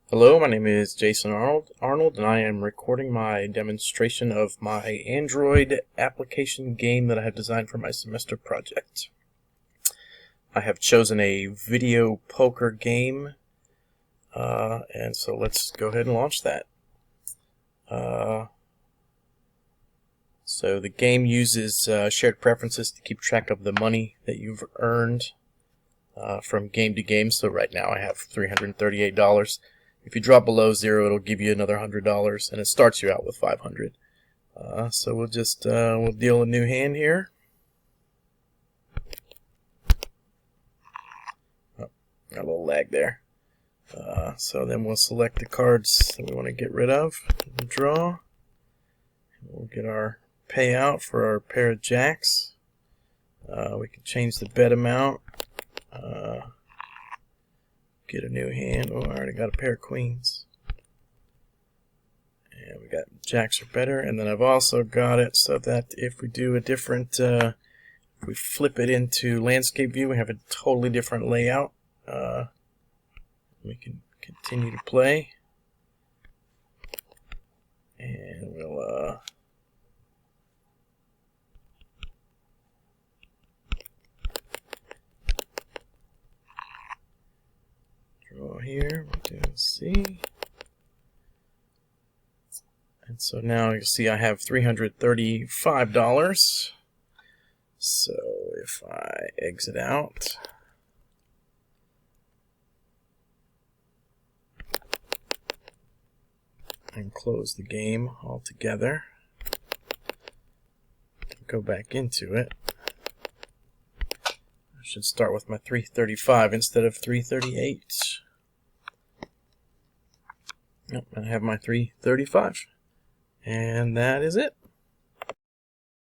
Hello, my name is Jason Arnold, and I am recording my demonstration of my Android application game that I have designed for my semester project. I have chosen a video poker game, and so let's go ahead and launch that. So the game uses shared preferences to keep track of the money that you've earned from game to game. So right now I have $338. If you drop below zero, it'll give you another $100, and it starts you out with $500. So we'll just we'll deal a new hand here. Oh, got a little lag there. So then we'll select the cards that we want to get rid of. We'll draw. We'll get our payout for our pair of jacks. We can change the bet amount. Get a new hand. Oh, I already got a pair of queens. And we got jacks are better. And then I've also got it so that if we do a different, if we flip it into landscape view, we have a totally different layout. We can continue to play. And we'll, draw here, we'll do C. And so now you'll see I have $335. So if I exit out, and close the game altogether, go back into it, I should start with my 335 instead of 338. Yep, I have my 335. And that is it.